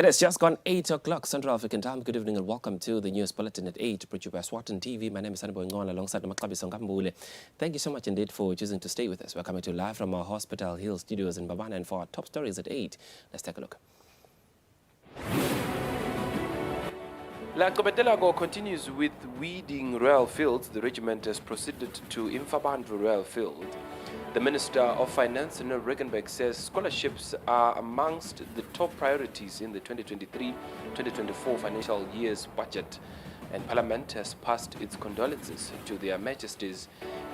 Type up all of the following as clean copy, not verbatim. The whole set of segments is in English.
It has just gone 8 o'clock Central African time. Good evening and welcome to the news bulletin at 8, produced by Eswatini TV. My name is Sanabo Ngona alongside Makabi Songambule. Thank you so much indeed for choosing to stay with us. We're coming to you live from our Hospital Hill studios in Babana, and for our top stories at 8, let's take a look. La Kobetelago continues with weeding Royal Fields. The regiment has proceeded to Imfabandru Royal Field. The Minister of Finance, Nel Regenbeck, says scholarships are amongst the top priorities in the 2023-2024 financial year's budget, and Parliament has passed its condolences to their Majesties,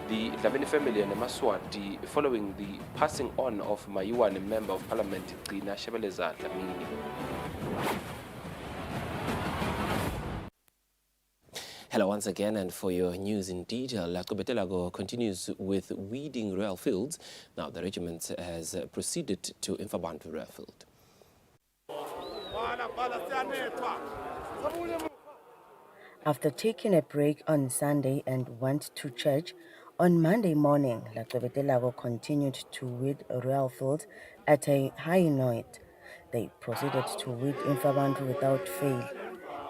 the Dlamini family and Eswatini, following the passing on of Maiwan, Member of Parliament, Gcina Shebeleza Dlamini. Hello once again, and for your news in detail, La Kobetelago continues with weeding Royal Fields. Now the regiment has proceeded to Imfabandru Royal Field. After taking a break on Sunday and went to church, on Monday morning, La Kobetelago continued to weed Royal Field at a high note. They proceeded to weed Imfabandru without fail.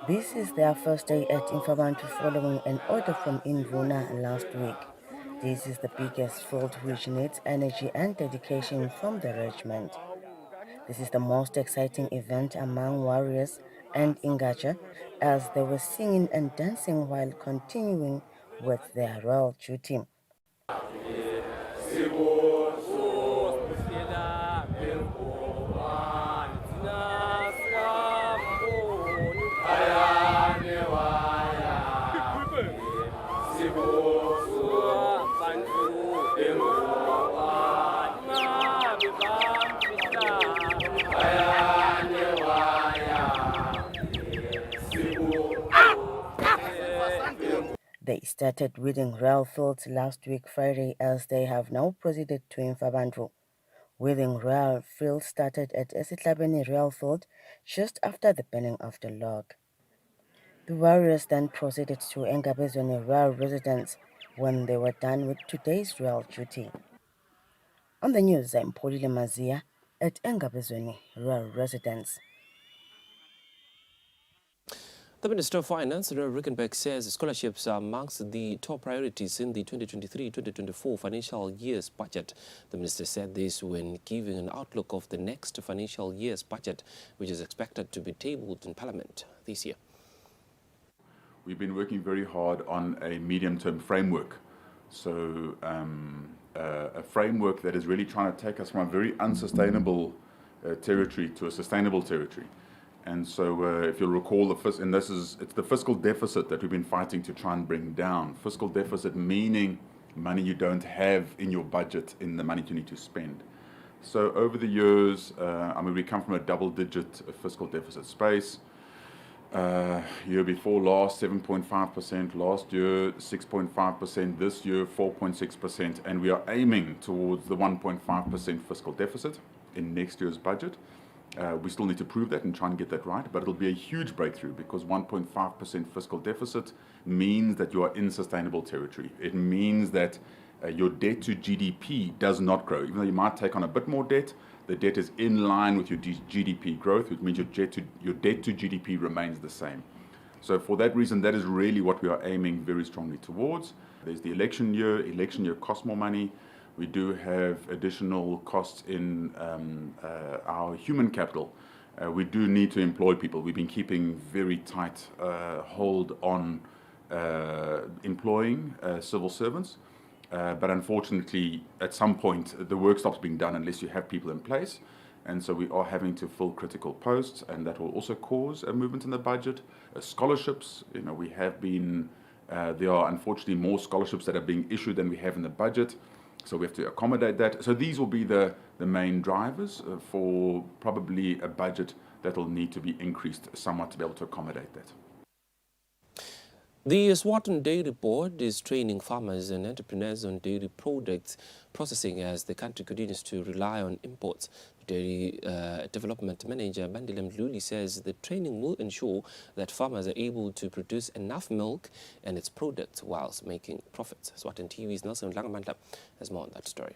This is their first day at Imfabandru following an order from Induna last week. This is the biggest field which needs energy and dedication from the regiment. This is the most exciting event among warriors and Ingacha, as they were singing and dancing while continuing with their royal duty. They started weeding Royal Fields last week Friday, as they have now proceeded to Imfabandru. Weeding Royal Field started at Eswatini Royal Field just after the burning of the log. The warriors then proceeded to Engabezweni Royal residence when they were done with today's royal duty. On the news, I'm Polile Mazia at Engabezweni Royal residence. The Minister of Finance, Nel Regenbeck, says scholarships are amongst the top priorities in the 2023-2024 financial year's budget. The Minister said this when giving an outlook of the next financial year's budget, which is expected to be tabled in Parliament this year. We've been working very hard on a medium-term framework. So a framework that is really trying to take us from a very unsustainable territory to a sustainable territory. And so if you'll recall, it's the fiscal deficit that we've been fighting to try and bring down. Fiscal deficit meaning money you don't have in your budget in the money you need to spend. So over the years, we come from a double-digit fiscal deficit space. Year before last, 7.5%, last year 6.5%, this year 4.6%, and we are aiming towards the 1.5% fiscal deficit in next year's budget. We still need to prove that and try and get that right, but it'll be a huge breakthrough, because 1.5% fiscal deficit means that you are in sustainable territory. It means that your debt to GDP does not grow. Even though you might take on a bit more debt, the debt is in line with your GDP growth, which means your debt to GDP remains the same. So for that reason, that is really what we are aiming very strongly towards. There's the election year. Election year costs more money. We do have additional costs in our human capital. We do need to employ people. We've been keeping very tight hold on employing civil servants. But unfortunately, at some point, the work stops being done unless you have people in place. And so we are having to fill critical posts, and that will also cause a movement in the budget. Scholarships, we have been, there are unfortunately more scholarships that are being issued than we have in the budget. So we have to accommodate that. So these will be the main drivers for probably a budget that will need to be increased somewhat to be able to accommodate that. The Eswatini Dairy Board is training farmers and entrepreneurs on dairy products processing as the country continues to rely on imports. Dairy Development Manager Bandile Mdluli says the training will ensure that farmers are able to produce enough milk and its products whilst making profits. Eswatini TV's Nelson Langamandla has more on that story.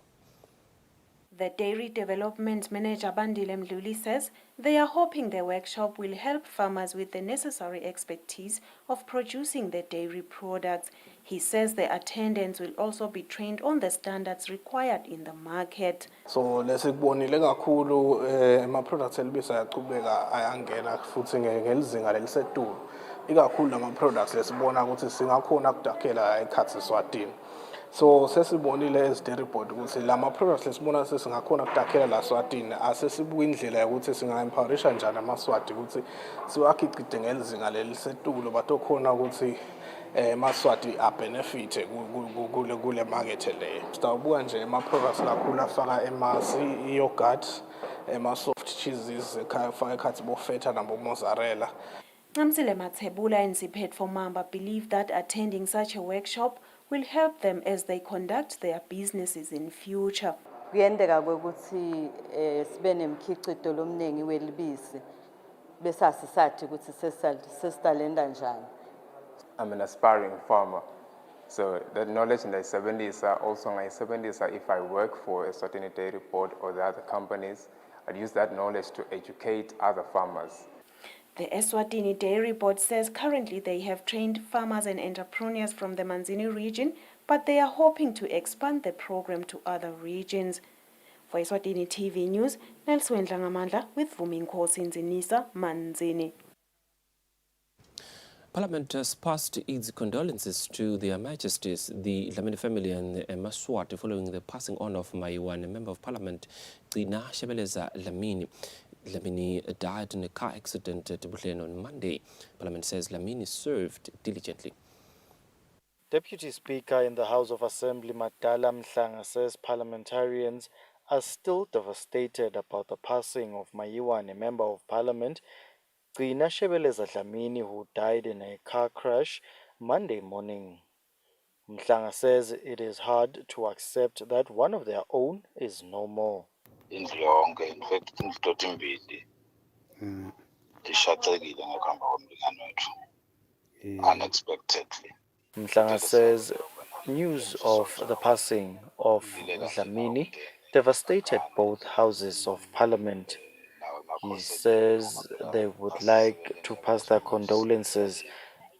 The Dairy Development Manager Bandile Mdluli says they are hoping the workshop will help farmers with the necessary expertise of producing the dairy products. He says the attendants will also be trained on the standards required in the market. So lesikubonile kakhulu ama-products elibisa ayachubeka ayangena futhi ngelizinga lelisetulu. Ikakhulu lama-products lesibona ukuthi singakhona kudakhela ekhathi Eswatini. So sesibonile as dairy board ukuthi lama-products lesibona sesingakhona kudakhela la Eswatini asesibuka indlela yokuthi singa-empowerisha njani amaSwati ukuthi siwakhicite ngelizinga lelisetulu batokhona ukuthi amaSwati abenefite kule market leyo. Sitawubuka nje ama-products kakhulu afaka emasi, i-yogurt, ama-soft cheeses, afaka ekhathi bo-feta nabo-mozzarella. Namsile Mathebula and Siphet for Mamba believe that attending such a workshop will help them as they conduct their businesses in future. Kuyendeka ukuthi sibe nemkhicito lomningi welibisi bese asisathi ukuthi sesitalenda njani. I'm an aspiring farmer, so that knowledge ngayisebenzisa also ngayisebenzisa if I work for a certain dairy board or the other companies. I'd use that knowledge to educate other farmers. The Eswatini Dairy Board says currently they have trained farmers and entrepreneurs from the Manzini region, but they are hoping to expand the program to other regions. For Eswatini TV News, Nelson Dlangamandla with Vumi Nkosi Nzinisa, Manzini. Parliament has passed its condolences to Their Majesties, the Dlamini family and the Maswati following the passing on of Maiwan, a member of Parliament, Gcina Shebeleza Dlamini. Dlamini died in a car accident at Butlin on Monday. Parliament says Dlamini served diligently. Deputy Speaker in the House of Assembly, Madala Mhlanga, says parliamentarians are still devastated about the passing of Maiwan, a member of Parliament, Gcina Shebeleza Dlamini, who died in a car crash Monday morning. Mhlanga says it is hard to accept that one of their own is no more. In fact, indlu ezimbili zishaqekile ngokuhamba komlingane wethu unexpectedly. Mhlanga says news of the passing of Dlamini devastated both houses of parliament. He says they would like to pass their condolences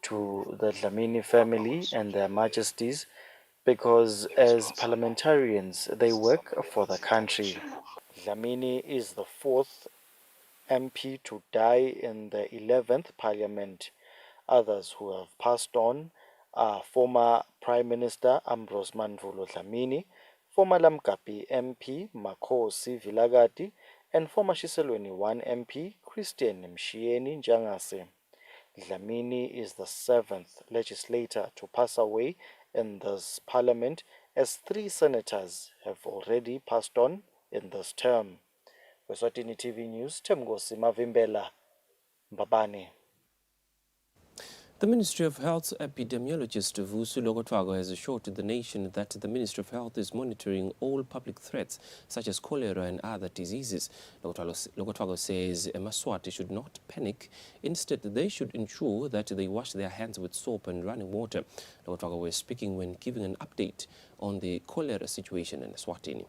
to the Dlamini family and their majesties because as parliamentarians they work for the country. Dlamini is the 4th MP to die in the 11th Parliament. Others who have passed on are former Prime Minister Ambrose Mandvulo Dlamini, former Lamkapi MP Makhosi Vilagati, and former Shiselweni 1 MP Christian Mshieni Njangase. Dlamini is the 7th legislator to pass away in this parliament, as 3 senators have already passed on in this term. Eswatini TV News, Temgosi Mavimbela, Mbabane. The Ministry of Health's epidemiologist Vusu Lokotwago has assured the nation that the Ministry of Health is monitoring all public threats such as cholera and other diseases. Lokotwago says Maswati should not panic. Instead, they should ensure that they wash their hands with soap and running water. Lokotwago was speaking when giving an update on the cholera situation in Eswatini.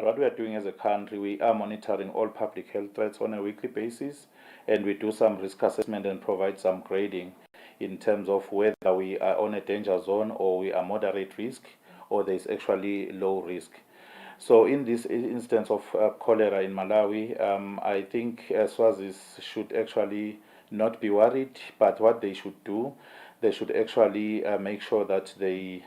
What we are doing as a country, we are monitoring all public health threats on a weekly basis, and we do some risk assessment and provide some grading in terms of whether we are on a danger zone or we are moderate risk or there is actually low risk. So in this instance of cholera in Malawi, I think Swazis should actually not be worried, but what they should do, they should actually make sure that they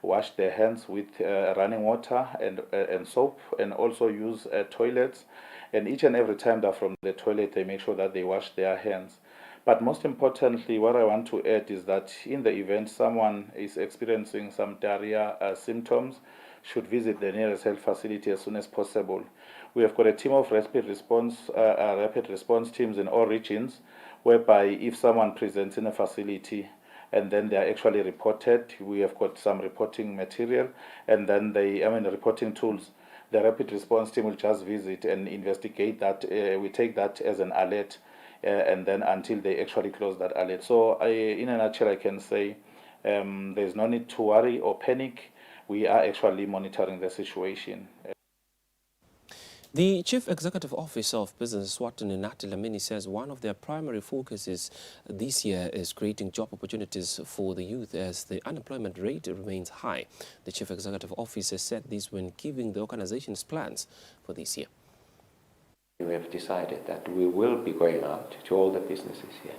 wash their hands with running water and soap, and also use toilets. And each and every time they're from the toilet, they make sure that they wash their hands. But most importantly, what I want to add is that in the event someone is experiencing some diarrhea symptoms, should visit the nearest health facility as soon as possible. We have got a team of rapid response teams in all regions, whereby if someone presents in a facility, and then they are actually reported, we have got some reporting material, and then reporting tools. The rapid response team will just visit and investigate that. We take that as an alert, and then until they actually close that alert. So in a nutshell, I can say there's no need to worry or panic. We are actually monitoring the situation. The Chief Executive Officer of Business Eswatini, Nati Lamini, says one of their primary focuses this year is creating job opportunities for the youth as the unemployment rate remains high. The Chief Executive Officer said this when giving the organization's plans for this year. We have decided that we will be going out to all the businesses here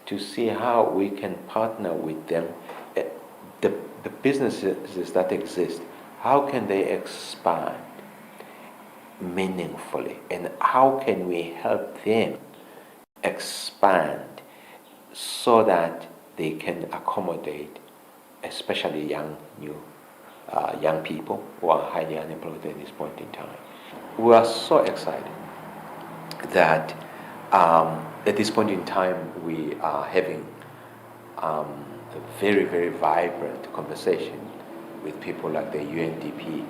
to see how we can partner with them. The businesses that exist, how can they expand meaningfully, and how can we help them expand so that they can accommodate especially young people who are highly unemployed at this point in time. We are so excited that at this point in time we are having a very, very vibrant conversation with people like the UNDP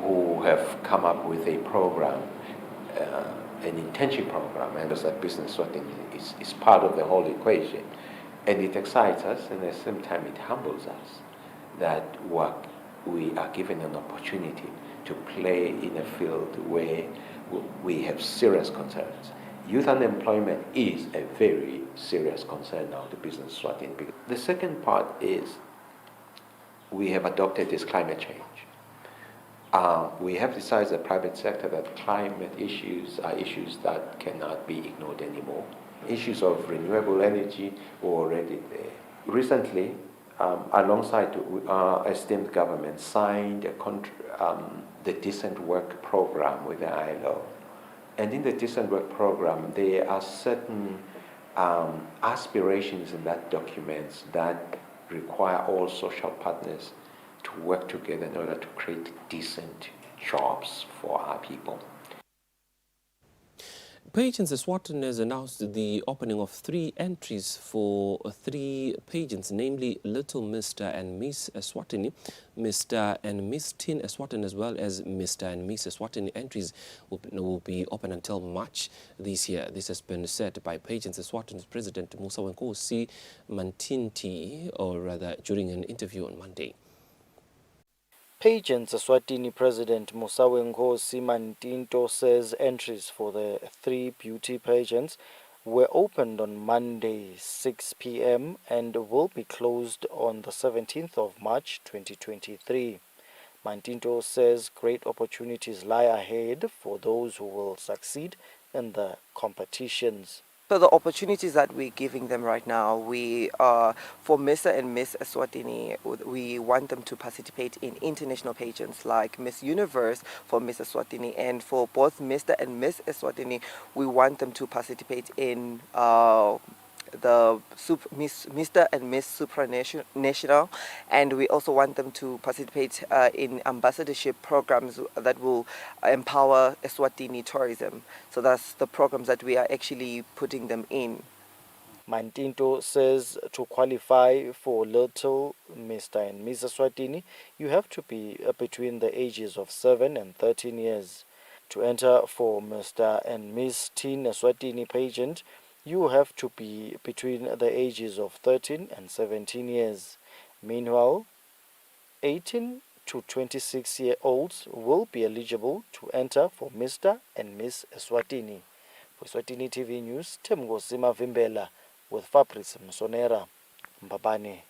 who have come up with a program, an internship program, and that business sorting is part of the whole equation. And it excites us, and at the same time it humbles us that we are given an opportunity to play in a field where we have serious concerns. Youth unemployment is a very serious concern now to business sorting. The second part is we have adopted this climate change. We have decided as a private sector that climate issues are issues that cannot be ignored anymore. Issues of renewable energy were already there. Recently, alongside our esteemed government, signed the Decent Work Program with the ILO. And in the Decent Work Program, there are certain aspirations in that document that require all social partners to work together in order to create decent jobs for our people. Pageants Eswatini has announced the opening of 3 entries for 3 pageants, namely Little Mr. and Miss Eswatini, Mr. and Miss Teen Eswatini, as well as Mr. and Miss Eswatini. Entries will be open until March this year. This has been said by Pageants Eswatini's President Musa Wenkosi Mantinti, or rather during an interview on Monday. Pageant Eswatini President Musawe Nkosi Mantinto says entries for the 3 beauty pageants were opened on Monday 6 p.m. and will be closed on the 17th of March 2023. Mantinto says great opportunities lie ahead for those who will succeed in the competitions. So the opportunities that we're giving them right now, we are for Mr. and Miss Eswatini, we want them to participate in international pageants like Miss Universe for Miss Eswatini, and for both Mr. and Miss Eswatini, we want them to participate in the Mr. and Miss Supranational, and we also want them to participate in ambassadorship programs that will empower Eswatini tourism. So that's the programs that we are actually putting them in. Mantinto says to qualify for Little Mr. and Miss Eswatini, you have to be between the ages of 7 and 13 years. To enter for Mr. and Miss Teen Eswatini pageant, you have to be between the ages of 13 and 17 years. Meanwhile, 18 to 26-year-olds will be eligible to enter for Mr. and Miss Eswatini. For Eswatini TV News, Temgosi Mavimbela with Fabrice Msonera, Mbabane.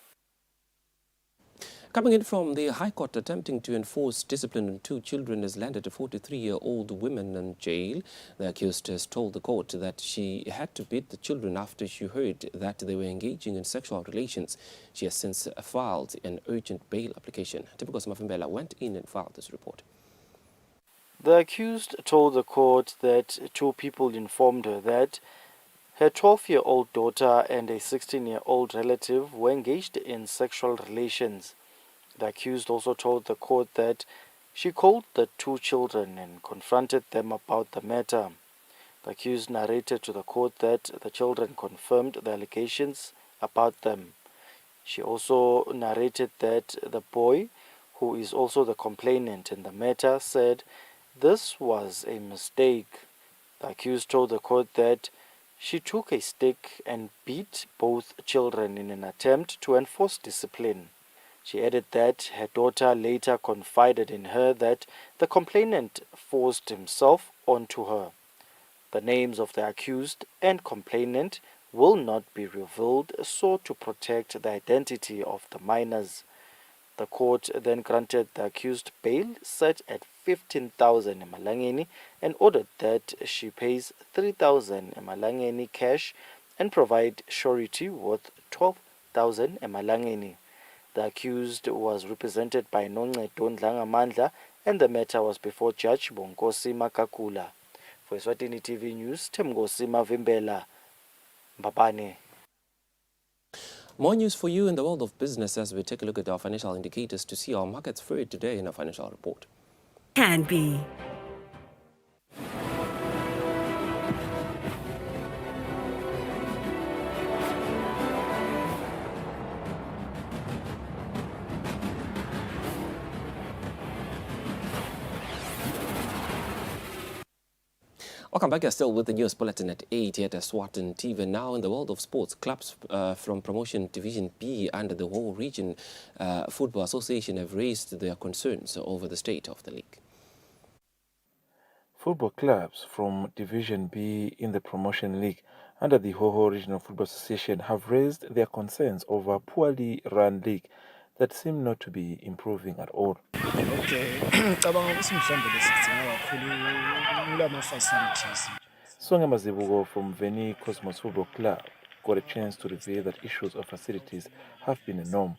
Coming in from the High Court, attempting to enforce discipline on 2 children has landed a 43-year-old woman in jail. The accused has told the court that she had to beat the children after she heard that they were engaging in sexual relations. She has since filed an urgent bail application. Typical Mafimbela went in and filed this report. The accused told the court that 2 people informed her that her 12-year-old daughter and a 16-year-old relative were engaged in sexual relations. The accused also told the court that she called the 2 children and confronted them about the matter. The accused narrated to the court that the children confirmed the allegations about them. She also narrated that the boy, who is also the complainant in the matter, said this was a mistake. The accused told the court that she took a stick and beat both children in an attempt to enforce discipline. She added that her daughter later confided in her that the complainant forced himself onto her. The names of the accused and complainant will not be revealed so to protect the identity of the minors. The court then granted the accused bail set at 15,000 emalangeni and ordered that she pays 3,000 emalangeni cash and provide surety worth 12,000 emalangeni. The accused was represented by Noncedo Ndlangamandla and the matter was before Judge Bonkosi Makakula. For Eswatini TV News, Temgosi Mavimbela, Mbabane. More news for you in the world of business as we take a look at our financial indicators to see our markets fared today in our financial report. Can be. Welcome back. You're still with the news bulletin at 8 here at Eswatini TV. Now in the world of sports, clubs from Promotion Division B and the whole region Football Association have raised their concerns over the state of the league. Football clubs from Division B in the Promotion League under the Hoho Regional Football Association have raised their concerns over a poorly run league that seem not to be improving at all. Songe Mazibugo from Veni Cosmos Football Club got a chance to reveal that issues of facilities have been a norm.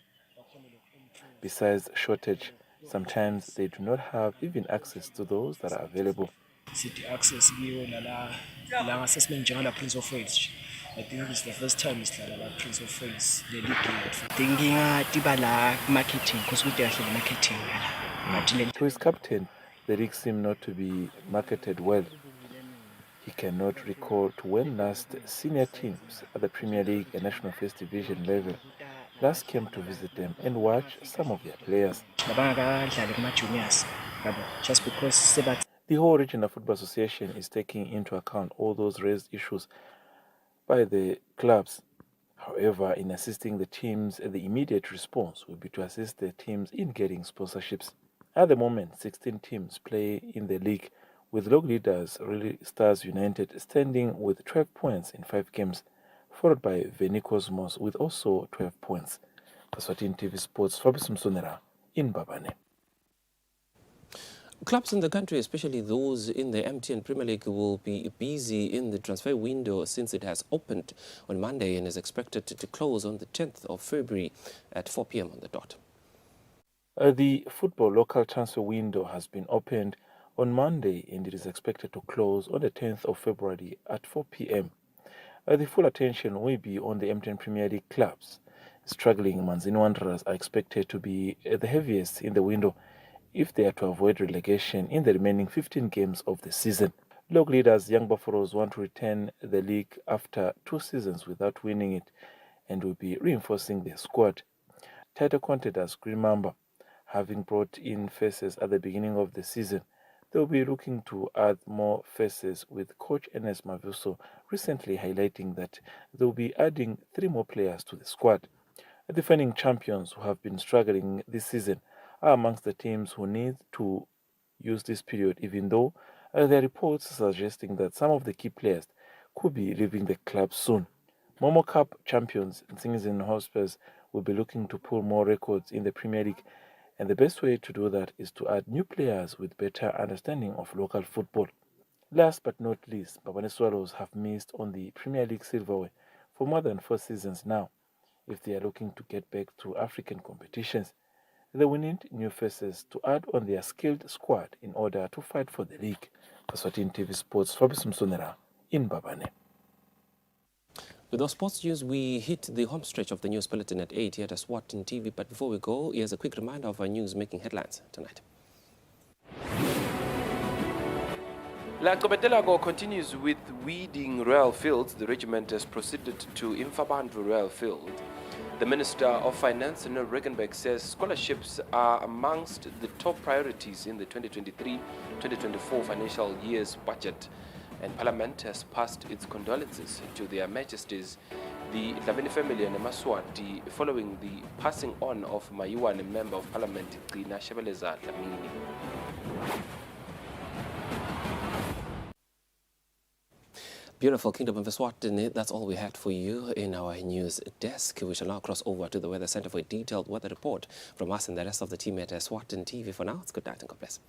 Besides shortage, sometimes they do not have even access to those that are available. Access Prince of Wales. I think it's the first time it's like Prince of Wales, the league. Thinking marketing, because we are marketing. To his captain, the league seemed not to be marketed well. He cannot recall to when last senior teams at the Premier League and National First Division level last came to visit them and watch some of their players. Just because the whole Regional Football Association is taking into account all those raised issues by the clubs. However, in assisting the teams, the immediate response will be to assist the teams in getting sponsorships. At the moment, 16 teams play in the league, with log leaders Really Stars United standing with 12 points in 5 games, followed by Veni Cosmos with also 12 points. Eswatini TV Sports, Fabrice Msonera in Mbabane. Clubs in the country, especially those in the MTN Premier League, will be busy in the transfer window since it has opened on Monday and is expected to close on the 10th of February at 4 p.m. on the dot. The football local transfer window has been opened on Monday and it is expected to close on the 10th of February at 4 p.m. The full attention will be on the MTN Premier League clubs. Struggling Manzini Wanderers are expected to be the heaviest in the window if they are to avoid relegation in the remaining 15 games of the season. Log leaders Young Buffaloes want to return the league after 2 seasons without winning it and will be reinforcing their squad. Title contenders Green Mamba, having brought in faces at the beginning of the season, they will be looking to add more faces, with coach Ernest Mavuso recently highlighting that they will be adding 3 more players to the squad. The defending champions who have been struggling this season are amongst the teams who need to use this period, even though there are reports suggesting that some of the key players could be leaving the club soon. Momo Cup champions Nsingizini Hotspurs will be looking to pull more records in the Premier League, and the best way to do that is to add new players with better understanding of local football. Last but not least, Mbabane Swallows have missed on the Premier League silverware for more than 4 seasons now. If they are looking to get back to African competitions, they will need new faces to add on their skilled squad in order to fight for the league. Eswatini TV Sports, Fabrice Msonera in Mbabane. With our sports news, we hit the home stretch of the news bulletin at 8 here at Eswatini TV. But before we go, here's a quick reminder of our news making headlines tonight. La Nkobetelago continues with weeding Royal Fields. The regiment has proceeded to Imfabandru Royal Field. The Minister of Finance, Nel Regenbeck, says scholarships are amongst the top priorities in the 2023-2024 financial year's budget, and Parliament has passed its condolences to their Majesties The Dlamini family and Maswati following the passing on of Maiwane Member of Parliament Gcina Shebeleza Dlamini. Beautiful Kingdom of Eswatini. That's all we had for you in our news desk. We shall now cross over to the Weather Center for a detailed weather report from us and the rest of the team at Eswatini TV. For now, it's good night and God bless.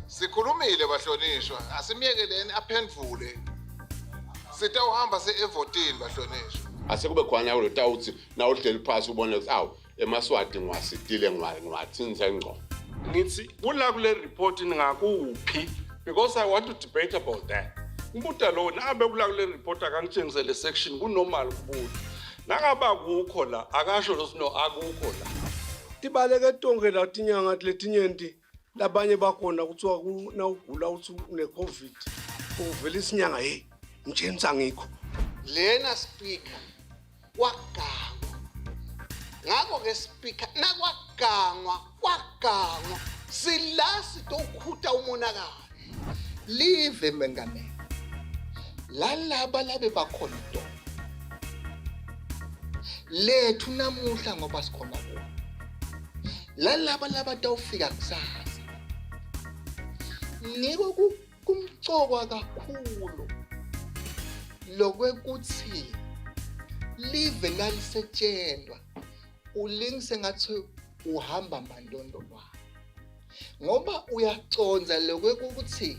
Sikhulumile bahlonishwa asimiyekeleni aphendvule sitawuhamba se-evotini bahlonishwa asekube khona lo tawuthi na uhleli phansi ubone ukuthi awu eMaswati ngiwasitile ngiwathinisa ingqondo ngithi kula kule report ningakuphi because I want to debate about that umbuta lo nabe kula kule report akangitshengisele section kunormal kubuza nakaba kukho la akasho losino akukho la tibaleke tonke la tinyanga letinyenti labanye bakhona kuthiwa nawugula uthi une-COVID uvela isinyanga hey James angikho lena speaker wagangwa ngakho-ke speaker nakwagangwa sila sitokhuta umonakalo live mengameli lalaba labe bakhona to lethu namuhla ngoba sikhona kuwo lalaba labatawufika kusasa ngiko kumcokwa kakhulu lokwekuthi live lalisetshelwa ulingise ngathi uhamba mandondolwane ngoba uyaconza lokwekuthi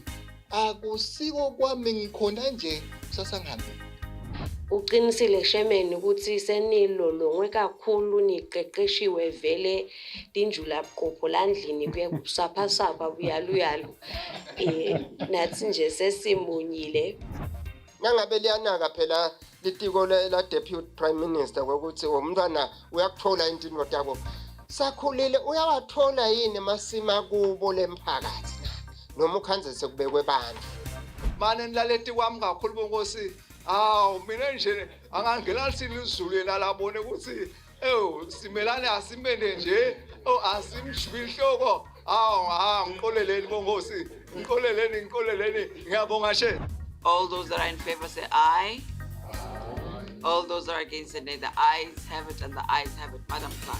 akusiko kwami ngikhona nje kusasangihambile uqinisile shemeni ukuthi senilolongwe kakhulu niqeqeshiwe vele tinjula buqopho landlini kuye kusaphasapha buyaluyalu nathi nje sesimunyile nangabe liyanaka phela litiko la deputy prime minister ukuthi umntwana uyakuthola intini kodwa sakhulile uyawathola yini masima kubo lemphakathi noma ukhanzise kubekwe bantu manje nilaleti kwami kakhulu bonkosi awu mina nje angangena silizulu lalabone ukuthi simelane asimene nje asimjubile ihloko ngiqoleleni bonkosi ngiqoleleni ngiyabonga she. All those that are in favor say aye. All those that are against say nay. The ayes have it and the ayes have it. Madam Clerk.